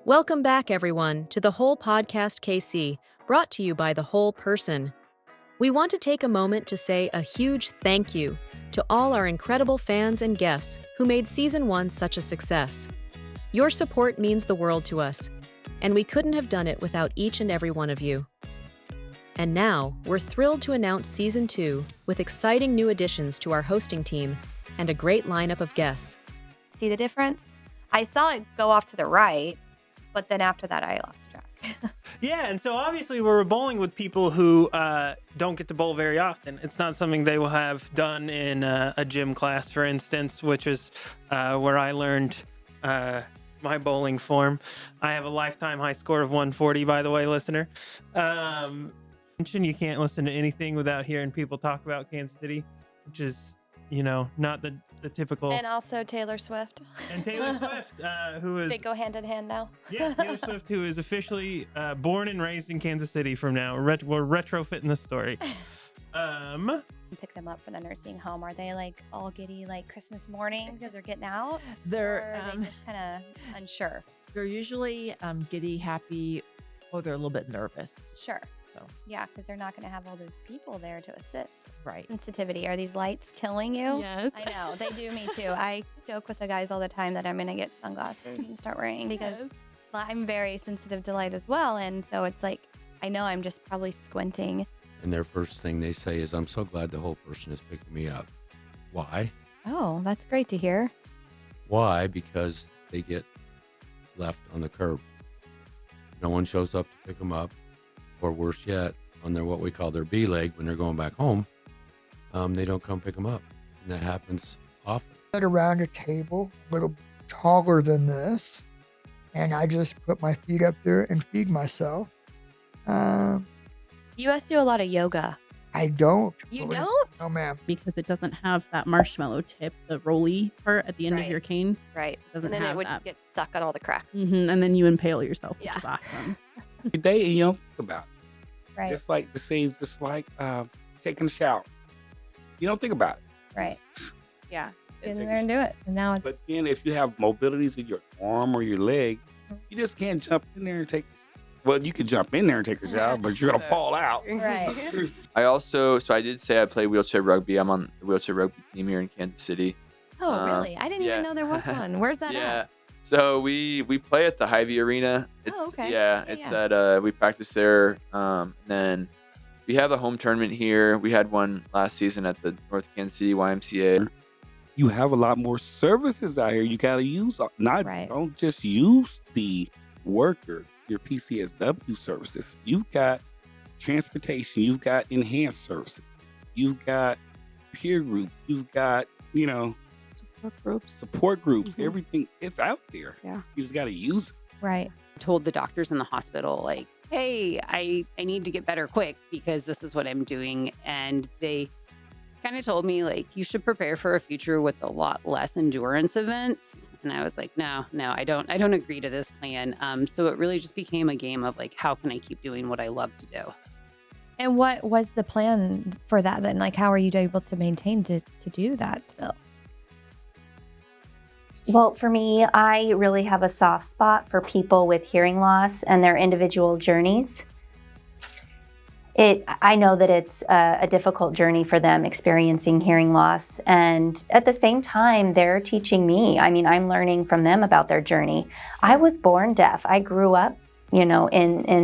Welcome back, everyone, to the Whole Podcast KC, brought to you by The Whole Person. We want to take a moment to say a huge thank you to all our incredible fans and guests who made Season 1 such a success. Your support means the world to us, and we couldn't have done it without each and every one of you. And now, we're thrilled to announce Season 2 with exciting new additions to our hosting team and a great lineup of guests. See the difference? I saw it go off to the right, but then after that, I lost track. Yeah, and so obviously we're bowling with people who don't get to bowl very often. It's not something they will have done in a gym class, for instance, which is where I learned my bowling form. I have a lifetime high score of 140, by the way, listener. You can't listen to anything without hearing people talk about Kansas City, which is, not the typical. And also Taylor Swift. And Taylor Swift, who is... They go hand in hand now. Yeah, Taylor Swift, who is officially born and raised in Kansas City from now. We're retrofitting the story. Pick them up from the nursing home. Are they like all giddy like Christmas morning because they're getting out? They're or are they just kind of unsure? They're usually giddy, happy, or they're a little bit nervous. Sure. So Yeah, because they're not going to have all those people there to assist. right. Sensitivity. Are these lights killing you? Yes. I know. They do me too. I joke with the guys all the time that I'm going to get sunglasses and start wearing because I'm very sensitive to light as well. And so it's like, I know I'm just probably squinting. And their first thing they say is, "I'm so glad the whole person is picking me up." Why? Oh, that's great to hear. Why? Because they get left on the curb. No one shows up to pick them up, or worse yet, on their what we call their B leg when they're going back home. They don't come pick them up, and that happens often. Sit around a table, a little taller than this, and I just put my feet up there and feed myself. You guys do a lot of yoga. I don't. You really. don't? No, ma'am. Because it doesn't have that marshmallow tip, the rolly part at the end Right. of your cane. Right. Doesn't And then it have would that. get stuck on all the cracks. And then you impale yourself, which Yeah. is awesome. Your day and you don't think about it. Right. Just like taking a shower. You don't think about it. Right. Yeah. Get in there and do it. And now it's But then if you have mobilities in your arm or your leg, you just can't jump in there and take. Well, you can jump in there and take a shower, but you're gonna fall out. right. I did say I play wheelchair rugby. I'm on the wheelchair rugby team here in Kansas City. Oh, really? I didn't yeah. even know there was one. Where's that Yeah. at? So we play at the Hy-Vee Arena. It's okay. Yeah, Yeah, it's yeah. at we practice there. Then we have a home tournament here. We had one last season at the North Kansas City YMCA. You have a lot more services out here. You gotta use Right. don't just use the worker, your PCSW services. You've got transportation, you've got enhanced services, you've got peer group, you've got, support groups, everything, it's out there. Yeah. You just gotta use it. Right. Told the doctors in the hospital, like, hey, I need to get better quick because this is what I'm doing. And they kind of told me, like, you should prepare for a future with a lot less endurance events. And I was like, no, I don't agree to this plan. So it really just became a game of like, how can I keep doing what I love to do? And what was the plan for that then? Like, how are you able to maintain to do that still? Well, for me, I really have a soft spot for people with hearing loss and their individual journeys. I know that it's a difficult journey for them experiencing hearing loss. And at the same time, they're teaching me. I mean, I'm learning from them about their journey. I was born deaf. I grew up, in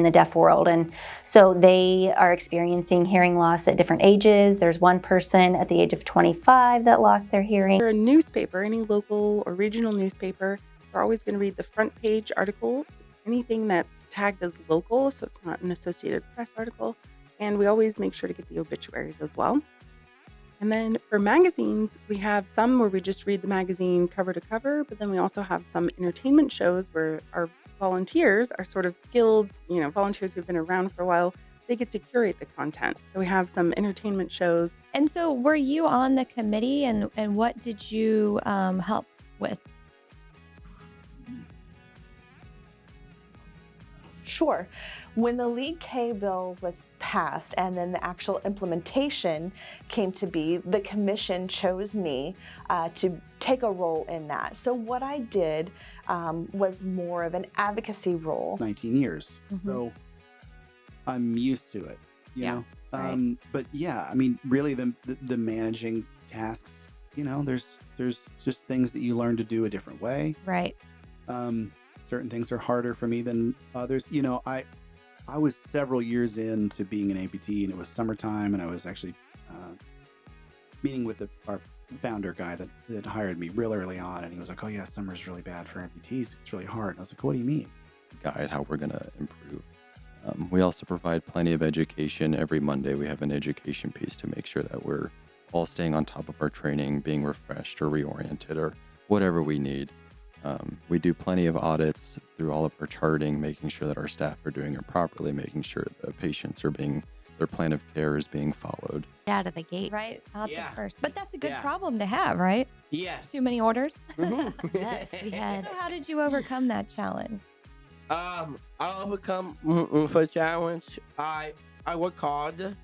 the deaf world. And so they are experiencing hearing loss at different ages. There's one person at the age of 25 that lost their hearing. For a newspaper, any local or regional newspaper, we're always going to read the front page articles, anything that's tagged as local, so it's not an Associated Press article. And we always make sure to get the obituaries as well. And then for magazines, we have some where we just read the magazine cover to cover, but then we also have some entertainment shows where our volunteers are sort of skilled, volunteers who've been around for a while. They get to curate the content. So we have some entertainment shows. And so were you on the committee and what did you help with? Sure. When the League K bill was passed, passed, and then the actual implementation came to be. The commission chose me to take a role in that. So what I did was more of an advocacy role. 19 years. So I'm used to it, you know? right. But yeah, I mean, really the managing tasks, you know, there's just things that you learn to do a different way. Right. Certain things are harder for me than others. You know, I was several years into being an amputee, and it was summertime, and I was actually meeting with our founder guy that hired me real early on, and he was like, "Oh yeah, summer's really bad for amputees. It's really hard." And I was like, "What do you mean?" Guide how we're going to improve. We also provide plenty of education. Every Monday, we have an education piece to make sure that we're all staying on top of our training, being refreshed or reoriented or whatever we need. We do plenty of audits through all of our charting, making sure that our staff are doing it properly, making sure the patients are their plan of care is being followed. Out of the gate. Right. Out the Yeah. first. But that's a good Yeah. problem to have, right? Yes. Too many orders? Yes, we had. So how did you overcome that challenge? I overcome the challenge. I work hard,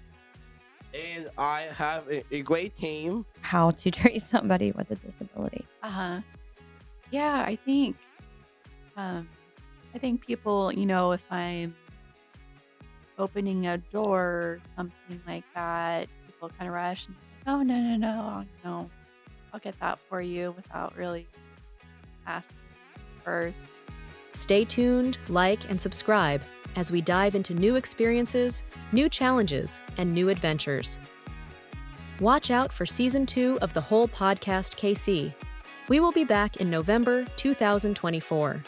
and I have a great team. How to treat somebody with a disability. Yeah, I think people, if I'm opening a door or something like that, people kind of rush and oh no, I'll get that for you without really asking first. Stay tuned, like, and subscribe as we dive into new experiences, new challenges, and new adventures. Watch out for Season 2 of the Whole Podcast KC. We will be back in November 2024.